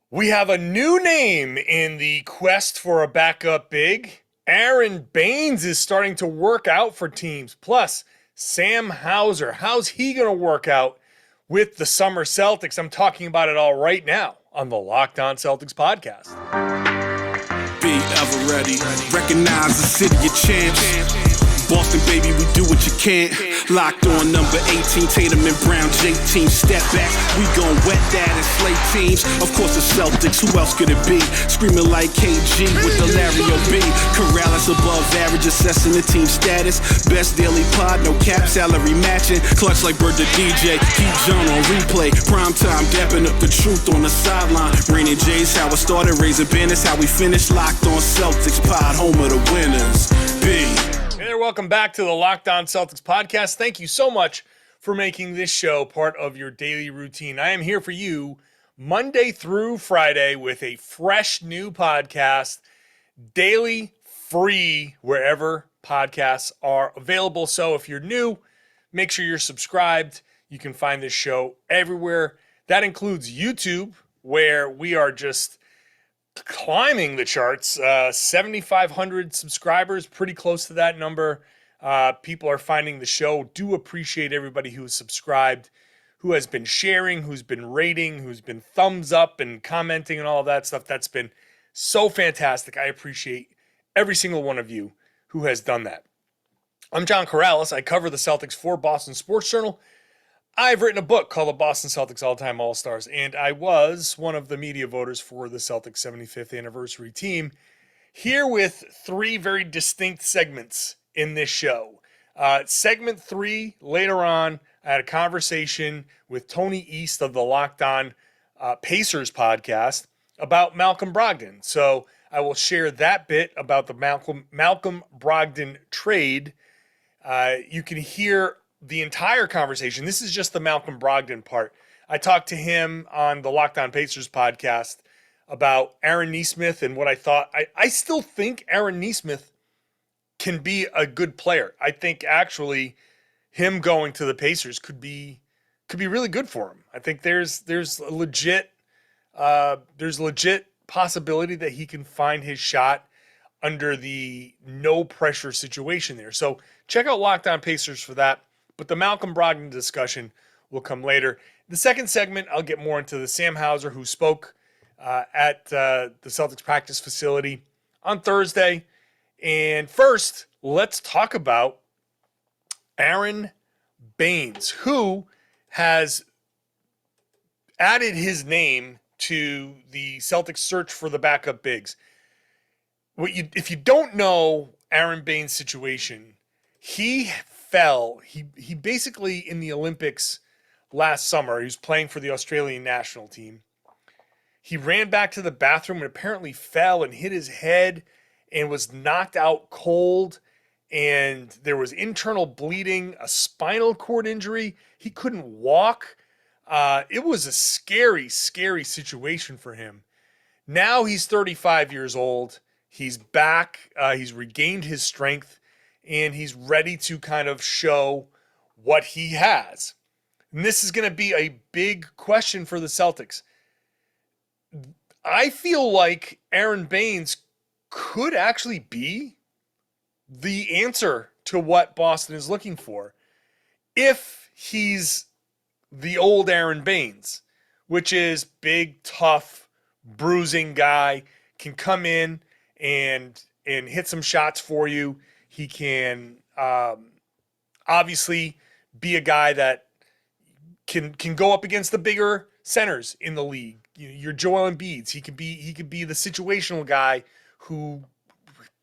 We have a new name in the quest for a backup big. Aron Baynes is starting to work out for teams. Plus, Sam Hauser, how's he going to work out with the summer Celtics? I'm talking about it all right now on the Locked On Celtics podcast. Be ever ready. Recognize the city of champs. Boston, baby, we do what you can't. Locked on number 18, Tatum and Brown, J-team. Step back, we gon' wet that and slay teams. Of course the Celtics, who else could it be? Screaming like KG with the Larry O.B. Karalis above average, assessing the team status. Best daily pod, no cap, salary matching. Clutch like Bird the DJ, keep John on replay. Prime time, dapping up the truth on the sideline. Raining J's, how it started, raising banners, how we finished. Locked on Celtics pod, home of the winners. B. Hey there, welcome back to the Locked On Celtics podcast. Thank you so much for making this show part of your daily routine. I am here for you Monday through Friday with a fresh new podcast, daily, free, wherever podcasts are available. So if you're new, make sure you're subscribed. You can find this show everywhere. That includes YouTube, where we are just climbing the charts. 7,500 subscribers, pretty close to that number. People are finding the show. Do appreciate everybody who has subscribed, who has been sharing, who's been rating, who's been thumbs up and commenting and all of that stuff. That's been so fantastic. I appreciate every single one of you who has done that. I'm John Karalis. I cover the Celtics for Boston Sports Journal. I've written a book called The Boston Celtics All-Time All-Stars, and I was one of the media voters for the Celtics 75th anniversary team, here with three very distinct segments in this show. Segment 3, later on, I had a conversation with Tony East of the Locked On Pacers podcast about Malcolm Brogdon. So I will share that bit about the Malcolm Brogdon trade. You can hear the entire conversation. This is just the Malcolm Brogdon part. I talked to him on the Locked On Pacers podcast about Aaron Nesmith and what I thought. I still think Aaron Nesmith can be a good player. I think actually him going to the Pacers could be really good for him. I think there's a legit possibility that he can find his shot under the no pressure situation there. So check out Locked On Pacers for that. But the Malcolm Brogdon discussion will come later. The second segment, I'll get more into the Sam Hauser, who spoke at the Celtics practice facility on Thursday. And first, let's talk about Aron Baynes, who has added his name to the Celtics search for the backup bigs. If you don't know Aron Baynes' situation, he basically, in the Olympics last summer, he was playing for the Australian national team. He ran back to the bathroom and apparently fell and hit his head and was knocked out cold. And there was internal bleeding, a spinal cord injury. He couldn't walk. It was a scary, scary situation for him. Now he's 35 years old. He's back. He's regained his strength. And he's ready to kind of show what he has. And this is going to be a big question for the Celtics. I feel like Aron Baynes could actually be the answer to what Boston is looking for if he's the old Aron Baynes, which is big, tough, bruising guy, can come in and hit some shots for you. He can obviously be a guy that can go up against the bigger centers in the league. Your Joel Embiids. He could be the situational guy who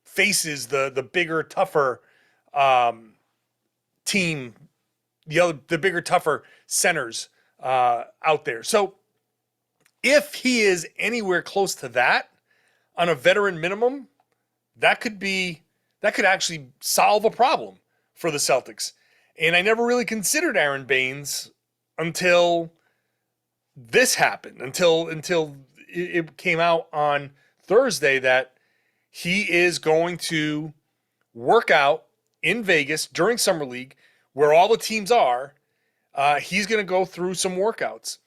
faces the bigger, tougher team, the bigger, tougher centers out there. So if he is anywhere close to that on a veteran minimum, that could actually solve a problem for the Celtics. And I never really considered Aron Baynes until this happened, until it came out on Thursday that he is going to work out in Vegas during Summer League, where all the teams are. He's going to go through some workouts.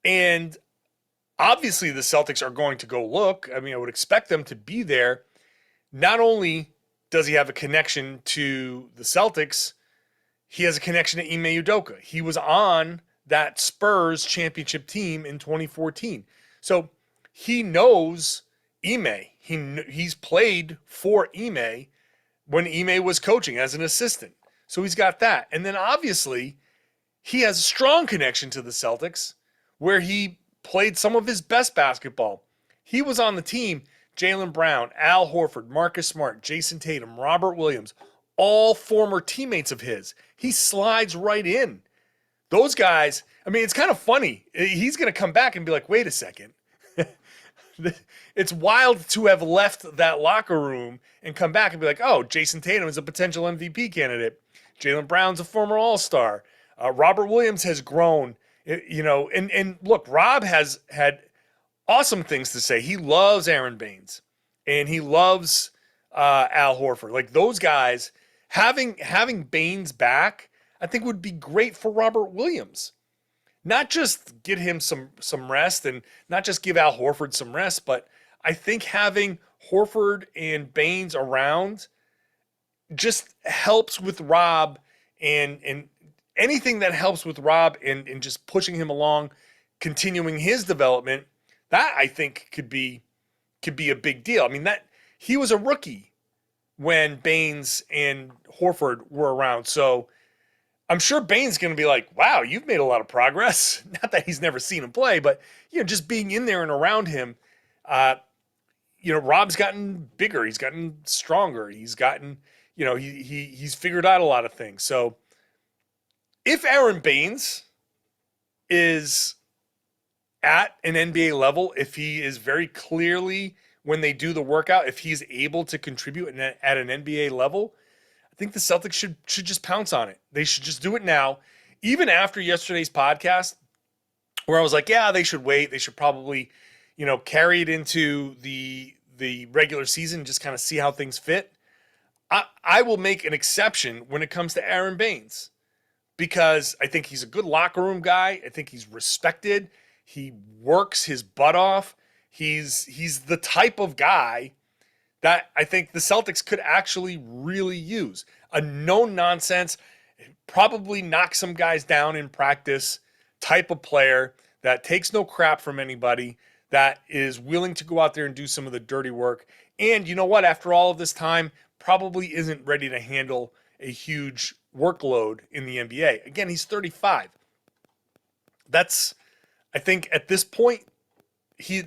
And obviously the Celtics are going to go look. I mean, I would expect them to be there. Not only does he have a connection to the Celtics, he has a connection to Ime Udoka. He was on that Spurs championship team in 2014. So he knows Ime. He's played for Ime when Ime was coaching as an assistant. So he's got that. And then obviously he has a strong connection to the Celtics where he played some of his best basketball. He was on the team, Jaylen Brown, Al Horford, Marcus Smart, Jayson Tatum, Robert Williams, all former teammates of his. He slides right in. Those guys, I mean, it's kind of funny. He's going to come back and be like, wait a second. It's wild to have left that locker room and come back and be like, oh, Jayson Tatum is a potential MVP candidate. Jaylen Brown's a former All-Star. Robert Williams has grown, and look, Rob has had awesome things to say. He loves Aron Baynes and he loves Al Horford. Like those guys, having Baynes back, I think would be great for Robert Williams. Not just get him some rest and not just give Al Horford some rest, but I think having Horford and Baynes around just helps with Rob and anything that helps with Rob and just pushing him along, continuing his development, that I think could be a big deal. I mean, that he was a rookie when Baynes and Horford were around. So I'm sure Baynes going to be like, wow, you've made a lot of progress. Not that he's never seen him play, but just being in there and around him, Rob's gotten bigger. He's gotten stronger. He's gotten, he's figured out a lot of things. So if Aron Baynes is at an NBA level, if he is very clearly, when they do the workout, if he's able to contribute at an NBA level, I think the Celtics should just pounce on it. They should just do it now. Even after yesterday's podcast, where I was like, yeah, they should wait. They should probably, carry it into the regular season, just kind of see how things fit. I will make an exception when it comes to Aron Baynes because I think he's a good locker room guy. I think he's respected. He works his butt off. He's the type of guy that I think the Celtics could actually really use. A no-nonsense, probably knock some guys down in practice type of player that takes no crap from anybody, that is willing to go out there and do some of the dirty work. And you know what? After all of this time, probably isn't ready to handle a huge workload in the NBA. Again, he's 35. That's, I think at this point, he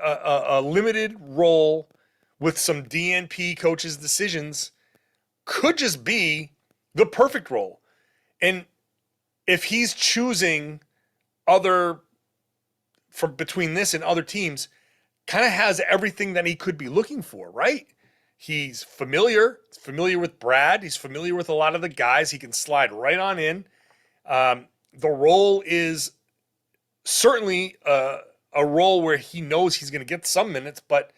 a limited role with some DNP coaches' decisions could just be the perfect role. And if he's choosing from between this and other teams, kind of has everything that he could be looking for, right? He's familiar with Brad. He's familiar with a lot of the guys. He can slide right on in. The role is certainly a role where he knows he's going to get some minutes, but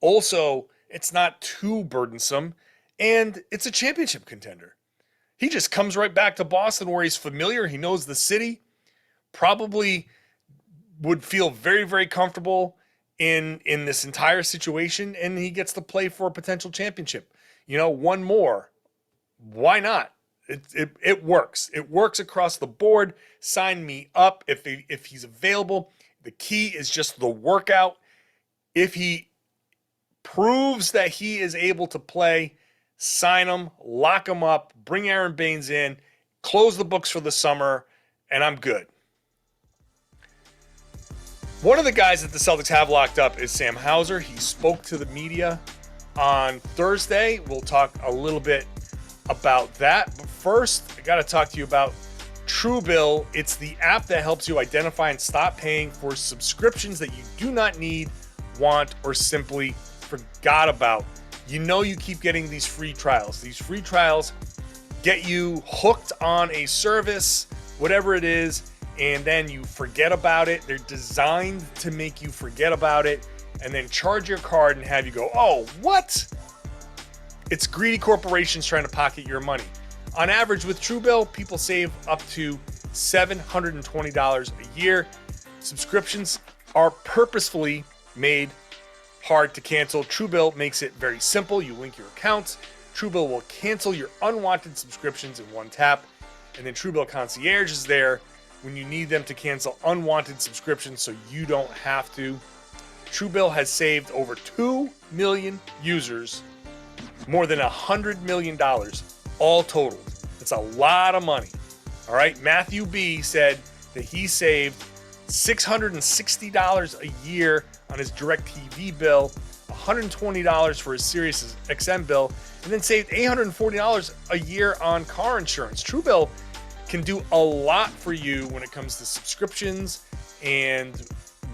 also it's not too burdensome, and it's a championship contender. He just comes right back to Boston where he's familiar. He knows the city, probably would feel very, very comfortable in this entire situation, and he gets to play for a potential championship. One more. Why not? It works. It works across the board. Sign me up if he's available. The key is just the workout. If he proves that he is able to play, sign him, lock him up, bring Aron Baynes in, close the books for the summer, and I'm good. One of the guys that the Celtics have locked up is Sam Hauser. He spoke to the media on Thursday. We'll talk a little bit about that. But first, I got to talk to you about TrueBill. It's the app that helps you identify and stop paying for subscriptions that you do not need, want, or simply forgot about. You keep getting these free trials. These free trials get you hooked on a service, whatever it is, and then you forget about it. They're designed to make you forget about it and then charge your card and have you go, oh, what? It's greedy corporations trying to pocket your money. On average, with TrueBill, people save up to $720 a year. Subscriptions are purposefully made hard to cancel. TrueBill makes it very simple. You link your accounts. TrueBill will cancel your unwanted subscriptions in one tap. And then TrueBill Concierge is there when you need them to cancel unwanted subscriptions so you don't have to. TrueBill has saved over 2 million users more than $100 million, all totaled. That's a lot of money. All right, Matthew B. said that he saved $660 a year on his DirecTV bill, $120 for his Sirius XM bill, and then saved $840 a year on car insurance. TrueBill can do a lot for you when it comes to subscriptions and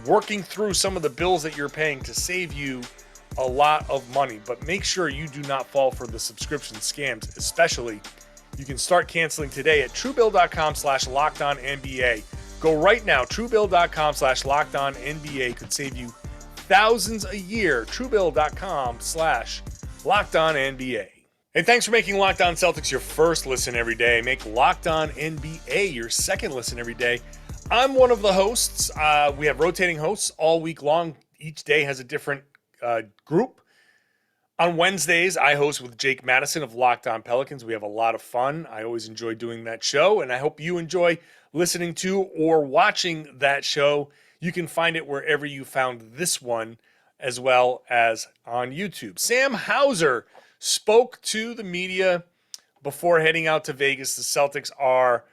working through some of the bills that you're paying to save you a lot of money. But make sure you do not fall for the subscription scams, especially. You can start canceling today at truebill.com/LockedOnNBA. Go right now. Truebill.com/LockedOnNBA could save you thousands a year. Truebill.com/LockedOnNBA. And thanks for making Locked On Celtics your first listen every day. Make Locked On NBA your second listen every day. I'm one of the hosts. We have rotating hosts all week long. Each day has a different group. On Wednesdays, I host with Jake Madison of Locked On Pelicans. We have a lot of fun. I always enjoy doing that show, and I hope you enjoy listening to or watching that show. You can find it wherever you found this one, as well as on YouTube. Sam Hauser spoke to the media before heading out to Vegas. The Celtics are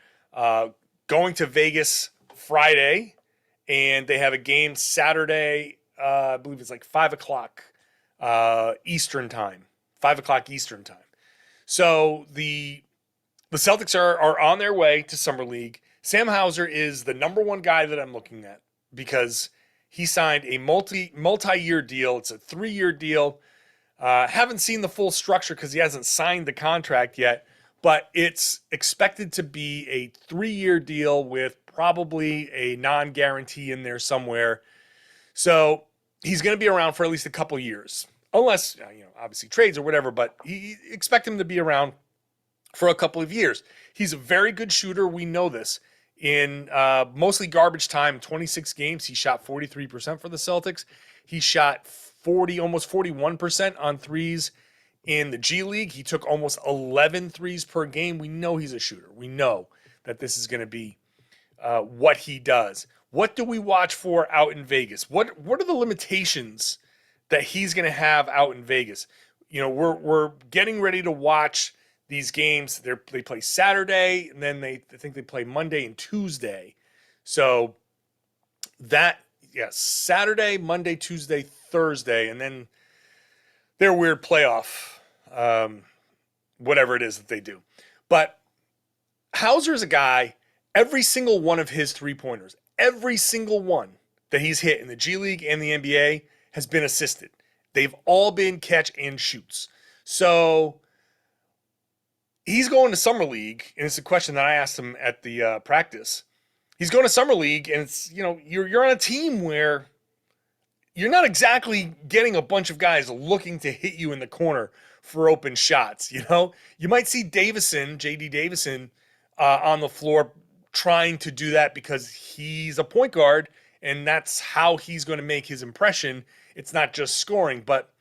going to Vegas Friday, and they have a game Saturday. I believe it's like 5 o'clock Eastern time. 5 o'clock Eastern time. So the Celtics are on their way to Summer League. Sam Hauser is the number one guy that I'm looking at because he signed a multi-year deal. It's a 3-year deal. Haven't seen the full structure because he hasn't signed the contract yet, but it's expected to be a 3-year deal with probably a non-guarantee in there somewhere. So he's going to be around for at least a couple years, unless, obviously trades or whatever, but expect him to be around for a couple of years. He's a very good shooter. We know this. In mostly garbage time, 26 games, he shot 43% for the Celtics. He shot almost 41% on threes in the G League. He took almost 11 threes per game. We know he's a shooter. We know that this is going to be what he does. What do we watch for out in Vegas? What are the limitations that he's going to have out in Vegas? We're getting ready to watch these games. They play Saturday, and then I think they play Monday and Tuesday. So Saturday, Monday, Tuesday, Thursday, and then their weird playoff, whatever it is that they do. But Hauser's a guy, every single one of his three-pointers, every single one that he's hit in the G League and the NBA has been assisted. They've all been catch and shoots. So he's going to Summer League, and it's a question that I asked him at the practice. He's going to Summer League, and it's, you're on a team where you're not exactly getting a bunch of guys looking to hit you in the corner for open shots. You might see J.D. Davison, on the floor trying to do that because he's a point guard, and that's how he's going to make his impression. It's not just scoring, but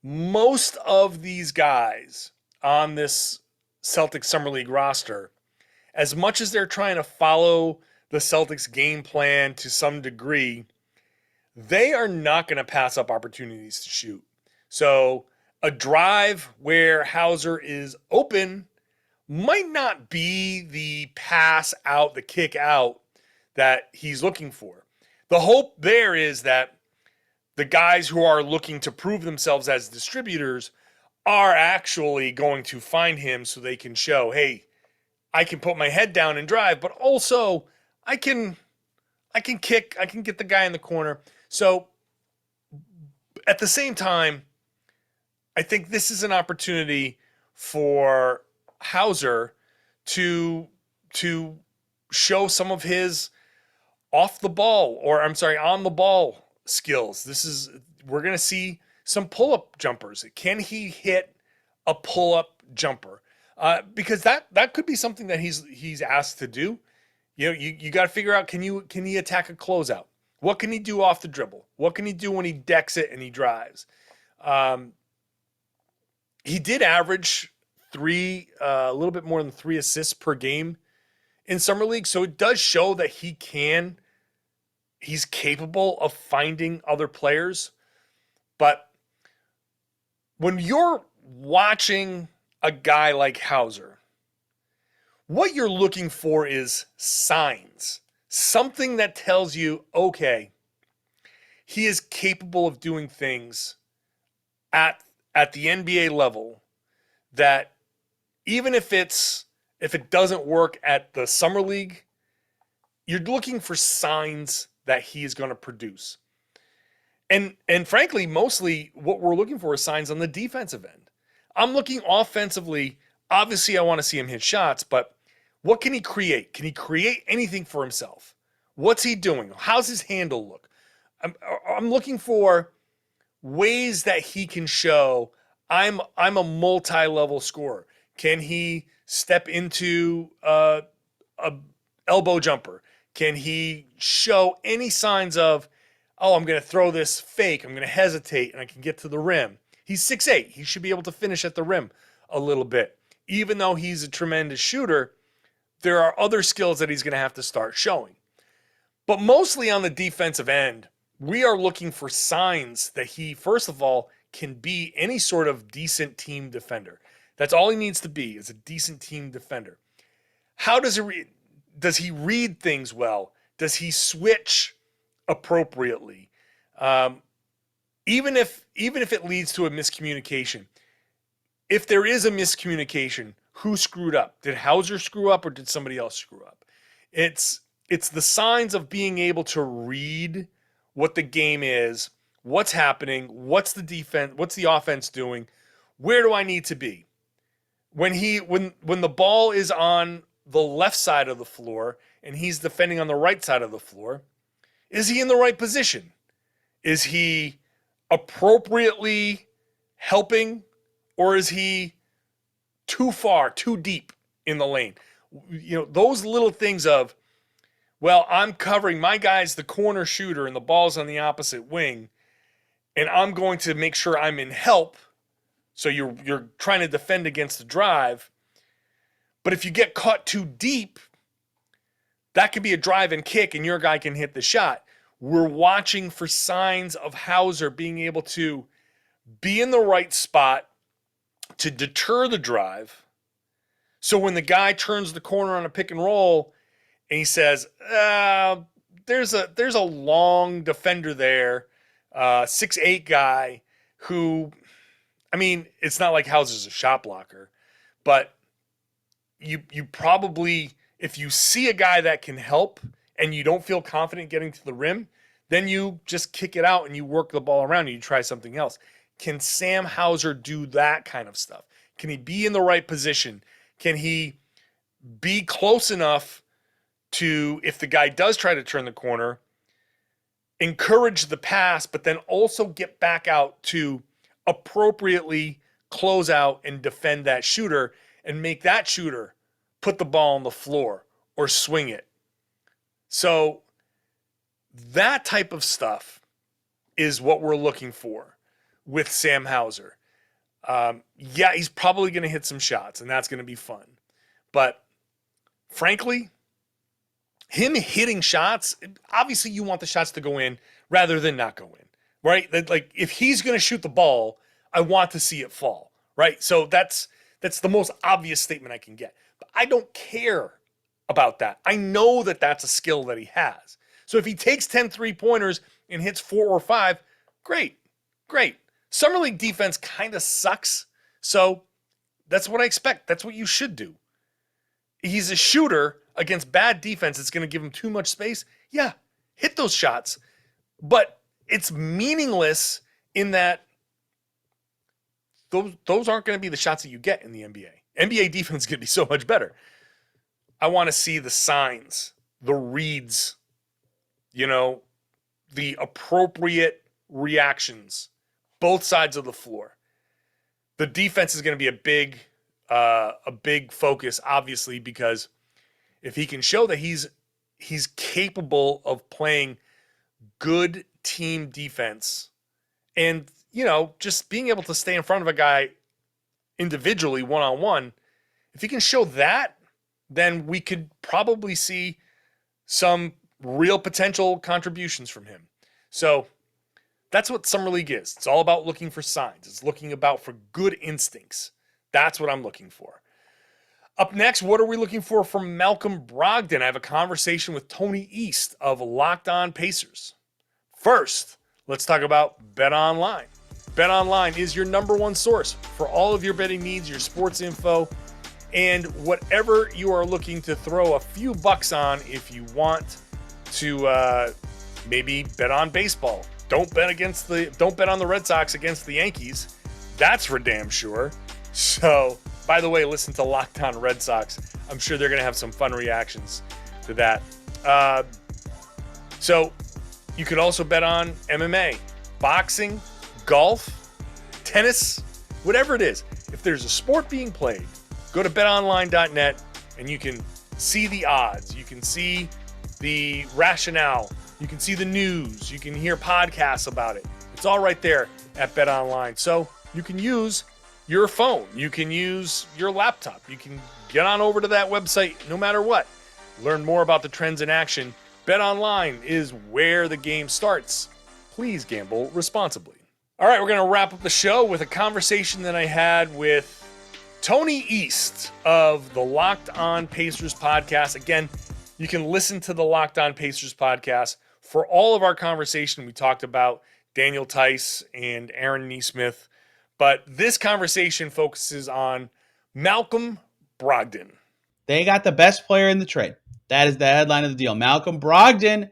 most of these guys on this Celtics Summer League roster, as much as they're trying to follow the Celtics game plan to some degree, they are not going to pass up opportunities to shoot. So a drive where Hauser is open might not be the pass out, the kick out that he's looking for. The hope there is that the guys who are looking to prove themselves as distributors are actually going to find him so they can show, hey, I can put my head down and drive, but also I can kick, I can get the guy in the corner. So at the same time, I think this is an opportunity for Hauser to show some of his on the ball skills. We're going to see some pull-up jumpers. Can he hit a pull-up jumper? Because that could be something that he's asked to do. You got to figure out, can he attack a closeout? What can he do off the dribble? What can he do when he decks it and he drives? He did average a little bit more than 3 assists per game in Summer League. So it does show that he's capable of finding other players. But when you're watching a guy like Hauser, what you're looking for is signs. Something that tells you, okay, he is capable of doing things at the NBA level that even if it doesn't work at the Summer League, you're looking for signs that he is going to produce. And frankly, mostly what we're looking for is signs on the defensive end. I'm looking offensively. Obviously, I want to see him hit shots, but what can he create? Can he create anything for himself? What's he doing? How's his handle look? I'm looking for ways that he can show I'm a multi-level scorer. Can he step into a elbow jumper? Can he show any signs of, oh, I'm going to throw this fake, I'm going to hesitate, and I can get to the rim? He's 6'8". He should be able to finish at the rim a little bit. Even though he's a tremendous shooter, there are other skills that he's going to have to start showing. But mostly on the defensive end, we are looking for signs that he, first of all, can be any sort of decent team defender. That's all he needs to be, is a decent team defender. How does he read things well? Does he switch appropriately? Even if it leads to a miscommunication, if there is a miscommunication, who screwed up? Did Hauser screw up or did somebody else screw up? It's the signs of being able to read what the game is, what's happening, what's the defense, what's the offense doing, where do I need to be? When the ball is on the left side of the floor and he's defending on the right side of the floor, is he in the right position? Is he appropriately helping, or is he too far, too deep in the lane? You know, those little things of, well, I'm covering, my guy's the corner shooter and the ball's on the opposite wing, and I'm going to make sure I'm in help. So you're trying to defend against the drive. But if you get caught too deep, that could be a drive and kick and your guy can hit the shot. We're watching for signs of Hauser being able to be in the right spot to deter the drive. So when the guy turns the corner on a pick and roll and he says, there's a long defender there, 6'8" guy who, I mean, it's not like Hauser's a shot blocker, but you probably, if you see a guy that can help and you don't feel confident getting to the rim, then you just kick it out and you work the ball around and you try something else. Can Sam Hauser do that kind of stuff? Can he be in the right position? Can he be close enough to, if the guy does try to turn the corner, encourage the pass, but then also get back out to appropriately close out and defend that shooter and make that shooter put the ball on the floor or swing it? So that type of stuff is what we're looking for with Sam Hauser. Yeah, he's probably going to hit some shots, and that's going to be fun. But frankly, him hitting shots, obviously you want the shots to go in rather than not go in, right? Like, if he's going to shoot the ball, I want to see it fall, right? So that's the most obvious statement I can get. But I don't care about that. I know that that's a skill that he has. So if he takes 10 3-pointers and hits 4 or 5, great. Summer League defense kind of sucks, so that's what I expect. That's what you should do. He's a shooter against bad defense. It's going to give him too much space. Yeah, hit those shots. But it's meaningless in that those aren't going to be the shots that you get in the NBA. NBA defense is going to be so much better. I want to see the signs, the reads, the appropriate reactions, both sides of the floor. The defense is going to be a big focus, obviously, because if he can show that he's capable of playing good team defense and, just being able to stay in front of a guy individually one-on-one, if he can show that, then we could probably see some real potential contributions from him. So that's what Summer League is. It's all about looking for signs. It's looking about for good instincts. That's what I'm looking for. Up next, what are we looking for from Malcolm Brogdon? I have a conversation with Tony East of Locked On Pacers. First, let's talk about BetOnline. BetOnline is your number one source for all of your betting needs, your sports info, and whatever you are looking to throw a few bucks on if you want to maybe bet on baseball. Don't bet on the Red Sox against the Yankees. That's for damn sure. So, by the way, listen to Locked On Red Sox. I'm sure they're going to have some fun reactions to that. So, you could also bet on MMA, boxing, golf, tennis, whatever it is. If there's a sport being played, go to betonline.net and you can see the odds. You can see the rationale. You can see the news. You can hear podcasts about it. It's all right there at BetOnline. So you can use your phone. You can use your laptop. You can get on over to that website no matter what. Learn more about the trends in action. BetOnline is where the game starts. Please gamble responsibly. All right, we're going to wrap up the show with a conversation that I had with Tony East of the Locked On Pacers podcast. Again, you can listen to the Locked On Pacers podcast for all of our conversation. We talked about Daniel Tice and Aaron Nesmith, but this conversation focuses on Malcolm Brogdon. They got the best player in the trade. That is the headline of the deal. Malcolm Brogdon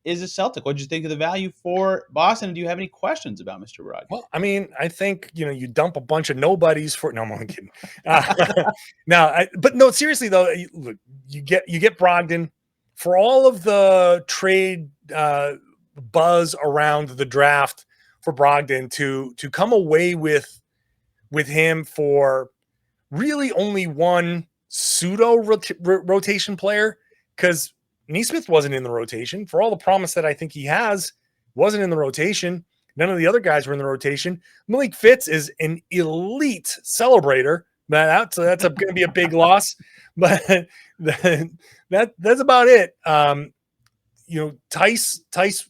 is a Celtic. What did you think of the value for Boston? Do you have any questions about Mr. Brogdon? Well, I mean, I think, you dump a bunch of nobodies for – no, I'm only kidding. But no, seriously, though, look, you get Brogdon. For all of the trade buzz around the draft for Brogdon to come away with him for really only one pseudo rotation player, because Nesmith wasn't in the rotation. For all the promise that I think he has, wasn't in the rotation. None of the other guys were in the rotation. Malik Fitz is an elite celebrator. That's going to be a big loss. But that's about it. Tice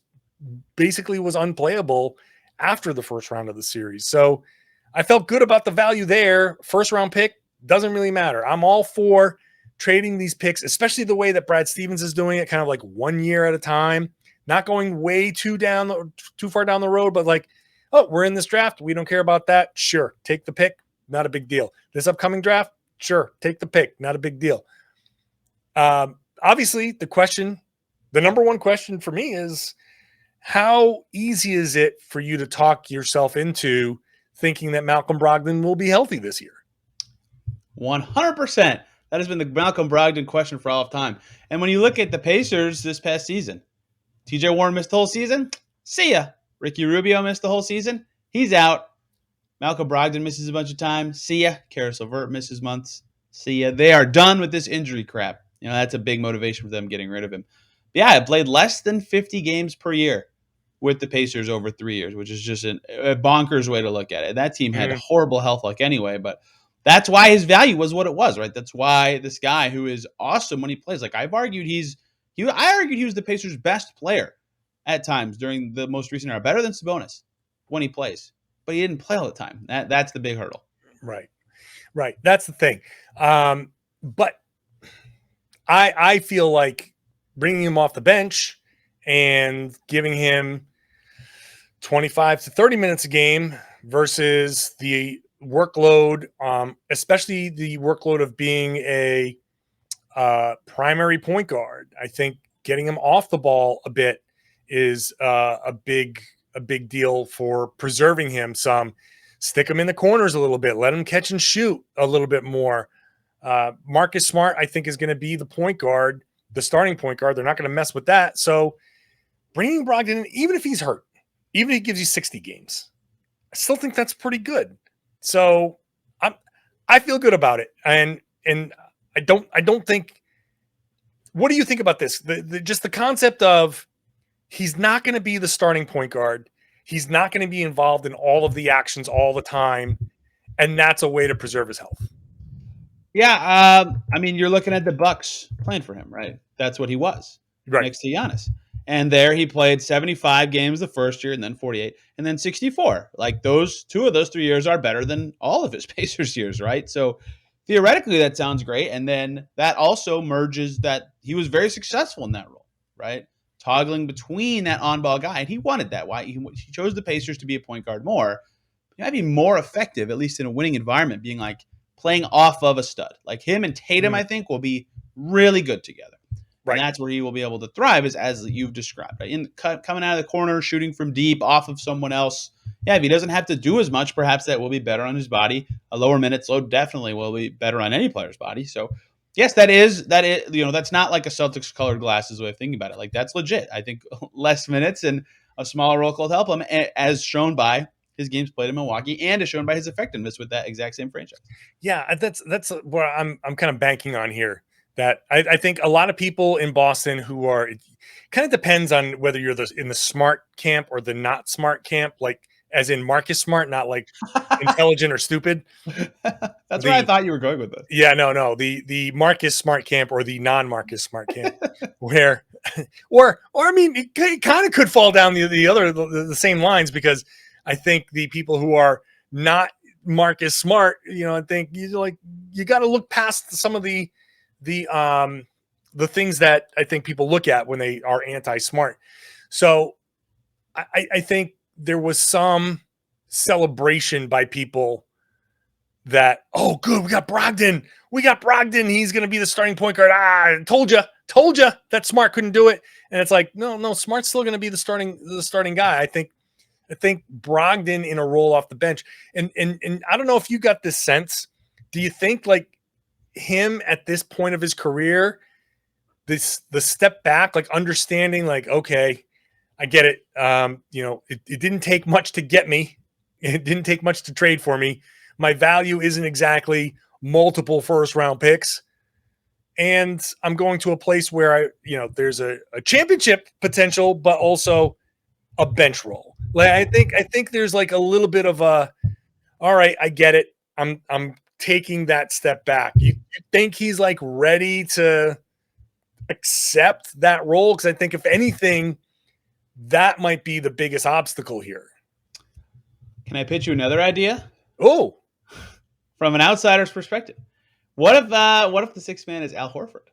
basically was unplayable after the first round of the series. So I felt good about the value there. First round pick doesn't really matter. I'm all for trading these picks, especially the way that Brad Stevens is doing it, kind of like 1 year at a time, not going way too far down the road, but like, oh, we're in this draft. We don't care about that. Sure. Take the pick. Not a big deal. This upcoming draft. Sure. Take the pick. Not a big deal. Obviously the number one question for me is, how easy is it for you to talk yourself into thinking that Malcolm Brogdon will be healthy this year? 100%. That has been the Malcolm Brogdon question for all of time. And when you look at the Pacers this past season, TJ Warren missed the whole season. See ya. Ricky Rubio missed the whole season. He's out. Malcolm Brogdon misses a bunch of time. See ya. Karis LeVert misses months. See ya. They are done with this injury crap. That's a big motivation for them getting rid of him. But yeah, I played less than 50 games per year with the Pacers over 3 years, which is just a bonkers way to look at it. That team had horrible health luck anyway, but that's why his value was what it was, right? That's why this guy who is awesome when he plays, like I've argued I argued he was the Pacers' best player at times during the most recent era, better than Sabonis when he plays, but he didn't play all the time. That's the big hurdle. Right. That's the thing. But I feel like bringing him off the bench and giving him 25 to 30 minutes a game versus the workload, especially the workload of being a primary point guard. I think getting him off the ball a bit is a big deal for preserving him some. Stick him in the corners a little bit. Let him catch and shoot a little bit more. Marcus Smart, I think, is going to be the point guard, the starting point guard. They're not going to mess with that. So bringing Brogdon in, even if he's hurt, even if he gives you 60 games, I still think that's pretty good. So I feel good about it. And I don't think, what do you think about this? Just the concept of he's not going to be the starting point guard. He's not going to be involved in all of the actions all the time. And that's a way to preserve his health. Yeah, I mean, you're looking at the Bucks playing for him, right? That's what he was next to Giannis. And there he played 75 games the first year and then 48 and then 64. Like those 2 of those 3 years are better than all of his Pacers years, right? So theoretically that sounds great. And then that also merges that he was very successful in that role, right? Toggling between that on-ball guy. And he wanted that. Why? He chose the Pacers to be a point guard more. He might be more effective, at least in a winning environment, being like playing off of a stud. Like him and Tatum, I think, will be really good together. Right. And that's where he will be able to thrive, is as you've described. Right? Coming out of the corner, shooting from deep, off of someone else. Yeah, if he doesn't have to do as much, perhaps that will be better on his body. A lower minutes load definitely will be better on any player's body. So, yes, that is, that's not like a Celtics colored glasses way of thinking about it. Like, that's legit. I think less minutes and a smaller role could help him, as shown by his games played in Milwaukee, and is shown by his effectiveness with that exact same franchise. Yeah, that's what I'm kind of banking on here. That I think a lot of people in Boston who are, it kind of depends on whether you're in the smart camp or the not smart camp, like as in Marcus Smart, not like intelligent or stupid. That's where I thought you were going with this. Yeah, no, the Marcus Smart camp or the non-Marcus Smart camp, where, or I mean, it kind of could fall down the same lines, because I think the people who are not Marcus Smart, I think you got to look past some of the things that I think people look at when they are anti-smart. So I think there was some celebration by people that, oh, good, we got Brogdon. He's going to be the starting point guard. I told you that Smart couldn't do it. And it's like, no, Smart's still going to be the starting guy. I think Brogdon in a role off the bench. And I don't know if you got this sense. Do you think like him at this point of his career, the step back, like understanding, like, okay, I get it. It didn't take much to get me. It didn't take much to trade for me. My value isn't exactly multiple first round picks. And I'm going to a place where there's a championship potential, but also a bench role. Like I think there's like a little bit of a, all right, I get it. I'm taking that step back. You think he's like ready to accept that role? Because I think if anything, that might be the biggest obstacle here. Can I pitch you another idea? Oh, from an outsider's perspective, what if the sixth man is Al Horford?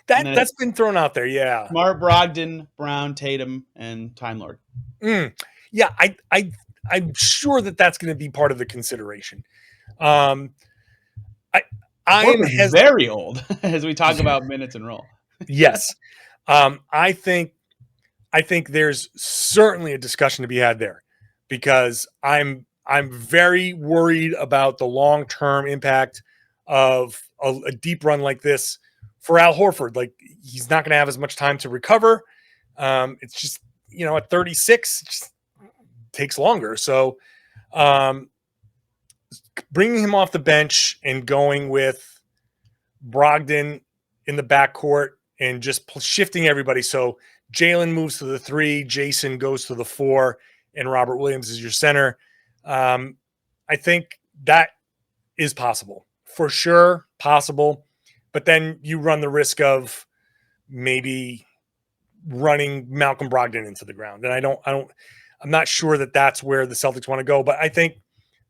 That's been thrown out there. Yeah, Smart, Brogdon, Brown, Tatum, and Time Lord. Yeah, I'm sure that's going to be part of the consideration. I'm very old as we talk about minutes and role. Yes, I think there's certainly a discussion to be had there, because I'm very worried about the long-term impact of a deep run like this for Al Horford. Like, he's not going to have as much time to recover. It's just, at 36, it just takes longer. So bringing him off the bench and going with Brogdon in the backcourt and just shifting everybody. So Jaylen moves to the 3, Jayson goes to the 4, and Robert Williams is your center. I think that is possible, for sure possible. But then you run the risk of maybe running Malcolm Brogdon into the ground. And I'm not sure that that's where the Celtics want to go, but I think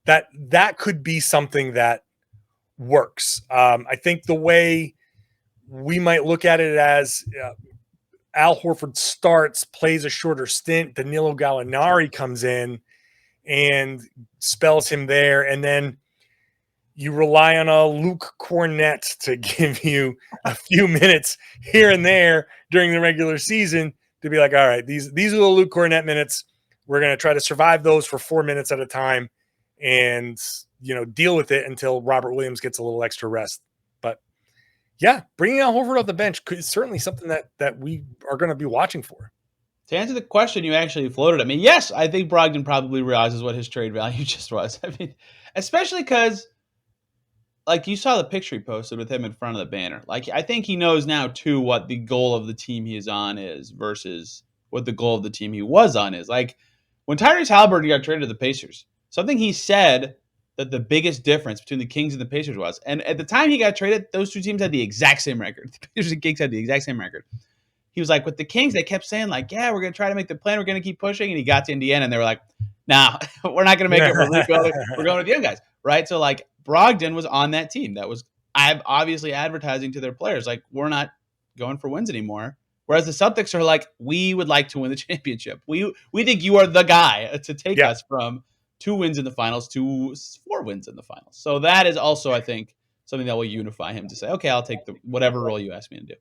that could be something that works. I think the way we might look at it as Al Horford starts, plays a shorter stint, Danilo Gallinari comes in and spells him there, and then you rely on a Luke Cornett to give you a few minutes here and there during the regular season to be like, all right, these are the Luke Cornett minutes. We're going to try to survive those for 4 minutes at a time and, deal with it until Robert Williams gets a little extra rest. But yeah, bringing Al Horford off the bench is certainly something that we are going to be watching for. To answer the question you actually floated at me, yes, I think Brogdon probably realizes what his trade value just was. I mean, especially because, like, you saw the picture he posted with him in front of the banner. Like, I think he knows now, too, what the goal of the team he is on is versus what the goal of the team he was on is. Like when Tyrese Halliburton got traded to the Pacers, something he said that the biggest difference between the Kings and the Pacers was, and at the time he got traded, those two teams had the exact same record. The Pacers and Kings had the exact same record. He was like, with the Kings, they kept saying like, yeah, we're going to try to make the plan. We're going to keep pushing. And he got to Indiana and they were like, nah, we're not going to make it. We're going with the young guys. Right. So like Brogdon was on that team. That was obviously advertising to their players. Like, we're not going for wins anymore. Whereas the Celtics are like, we would like to win the championship. We think you are the guy to take us from 2 wins in the finals to 4 wins in the finals. So that is also, I think, something that will unify him to say, okay, I'll take whatever role you ask me to do.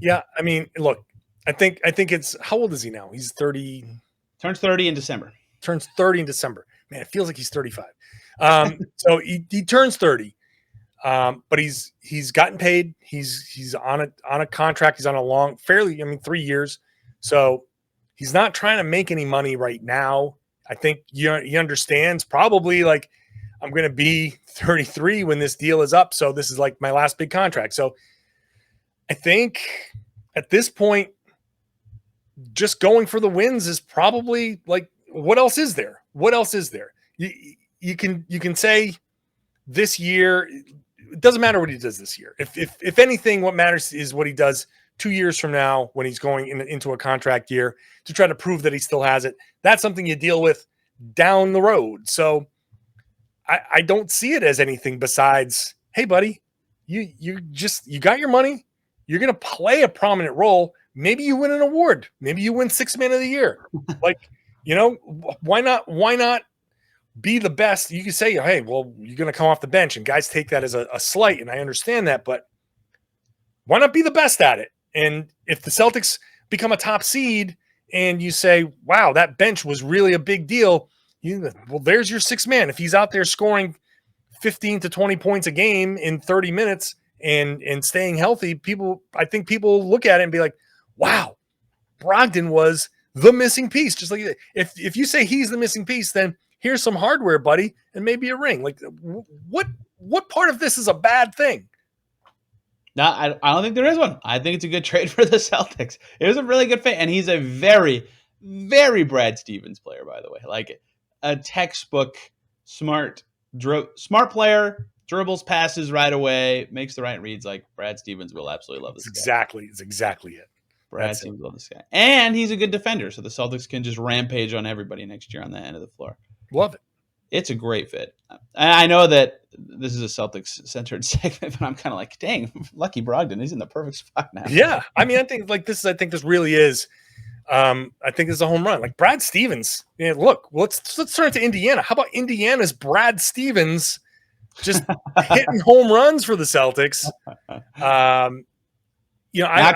Yeah, I mean, look, I think it's, how old is he now? He's 30. Turns 30 in December. Turns 30 in December. Man, it feels like he's 35. So he turns 30. But he's gotten paid. He's on a contract. He's on a long, 3 years. So he's not trying to make any money right now. I think he understands probably like, I'm going to be 33 when this deal is up. So this is like my last big contract. So I think at this point, just going for the wins is probably like, what else is there? What else is there? You can say this year, it doesn't matter what he does this year. If anything, what matters is what he does 2 years from now when he's going into a contract year to try to prove that he still has it. That's something you deal with down the road. So I don't see it as anything besides, hey, buddy, you got your money. You're going to play a prominent role. Maybe you win an award. Maybe you win 6th man of the year. Like, why not be the best? You can say, hey, well, you're going to come off the bench, and guys take that as a slight, and I understand that, but why not be the best at it? And if the Celtics become a top seed and you say, wow, that bench was really a big deal, well, there's your 6th man. If he's out there scoring 15 to 20 points a game in 30 minutes and staying healthy, I think people look at it and be like, wow, Brogdon was the missing piece. Just like if you say he's the missing piece, then here's some hardware, buddy, and maybe a ring. Like, what part of this is a bad thing? No, I don't think there is one. I think it's a good trade for the Celtics. It was a really good fit, and he's a very, very Brad Stevens player, by the way. Like a textbook smart player, dribbles, passes right away, makes the right reads. Like Brad Stevens will absolutely love this guy. It's exactly it. Brad Stevens will love this guy. And he's a good defender, so the Celtics can just rampage on everybody next year on that end of the floor. Love it. It's a great fit. I know that this is a Celtics-centered segment, but I'm kind of like, dang, lucky Brogdon. He's in the perfect spot now. Yeah. I mean, I think this really is I think this is a home run. Like Brad Stevens. Look, let's turn it to Indiana. How about Indiana's Brad Stevens just hitting home runs for the Celtics? Not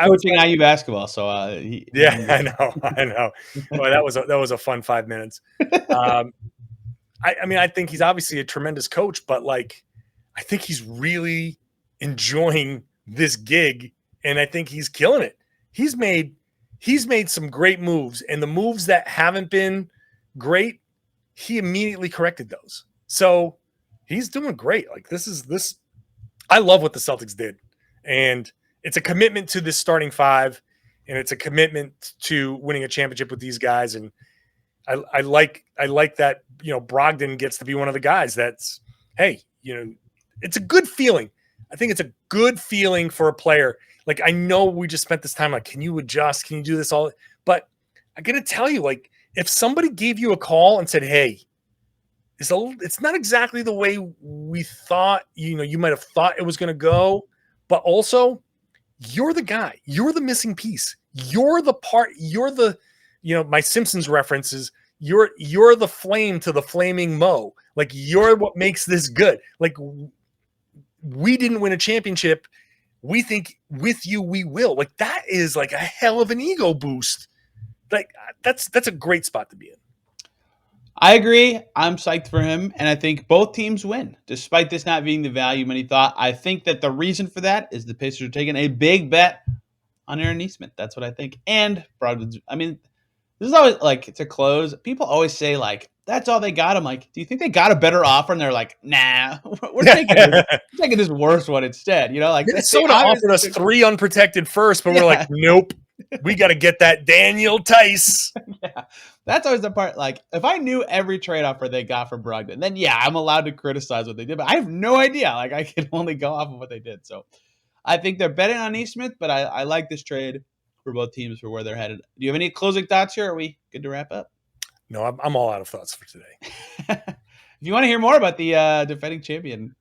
coaching IU basketball, so I know. Boy, that was a fun 5 minutes. I think he's obviously a tremendous coach, but like, I think he's really enjoying this gig, and I think he's killing it. He's made some great moves, and the moves that haven't been great, he immediately corrected those. So he's doing great. Like this. I love what the Celtics did, and it's a commitment to this starting 5, and it's a commitment to winning a championship with these guys. And I like that, Brogdon gets to be one of the guys that's, hey, it's a good feeling. I think it's a good feeling for a player. Like, I know we just spent this time like, can you adjust? Can you do this all? But I got to tell you, like, if somebody gave you a call and said, hey, it's not exactly the way we thought, you might have thought it was going to go, but also you're the guy, you're the missing piece. You're the part, you're the, my Simpsons references, you're the flame to the flaming Mo. Like, you're what makes this good. Like, we didn't win a championship. We think with you, we will. Like, that is like a hell of an ego boost. Like, that's a great spot to be in. I agree. I'm psyched for him, and I think both teams win, despite this not being the value many thought. I think that the reason for that is the Pacers are taking a big bet on Aaron Nesmith. That's what I think. And Brogdon. I mean, this is always like, to close, people always say like, that's all they got. I'm like, do you think they got a better offer? And they're like, nah, we're taking this worse one instead. Like, Minnesota offered us 3 unprotected firsts, but we're like, nope. We got to get that Daniel Tice. Yeah, that's always the part. Like, if I knew every trade offer they got for Brogdon, then yeah, I'm allowed to criticize what they did. But I have no idea. Like, I can only go off of what they did. So I think they're betting on Nesmith, but I like this trade for both teams for where they're headed. Do you have any closing thoughts here? Are we good to wrap up? No, I'm all out of thoughts for today. If you want to hear more about the defending champion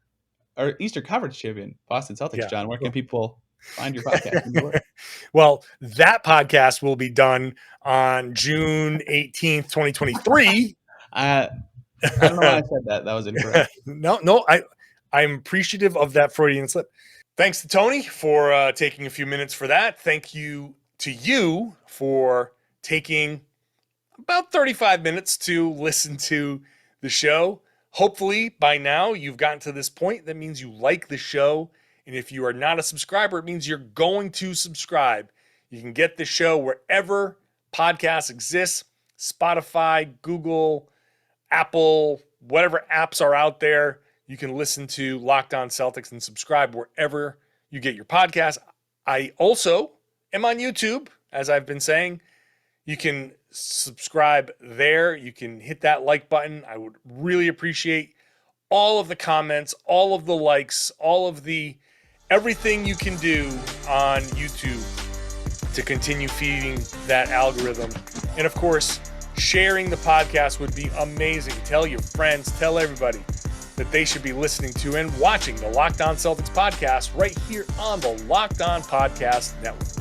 or Eastern Conference champion, Boston Celtics, Yeah. John, where can people find your podcast? Well, that podcast will be done on June 18th, 2023. I don't know why I said that. That was incorrect. No, I'm appreciative of that Freudian slip. Thanks to Tony for taking a few minutes for that. Thank you to you for taking about 35 minutes to listen to the show. Hopefully, by now, you've gotten to this point. That means you like the show. And if you are not a subscriber, it means you're going to subscribe. You can get the show wherever podcasts exist. Spotify, Google, Apple, whatever apps are out there. You can listen to Locked On Celtics and subscribe wherever you get your podcast. I also am on YouTube, as I've been saying. You can subscribe there. You can hit that like button. I would really appreciate all of the comments, all of the likes, all of the everything you can do on YouTube to continue feeding that algorithm. And of course, sharing the podcast would be amazing. Tell your friends, tell everybody that they should be listening to and watching the Locked On Celtics podcast right here on the Locked On Podcast Network.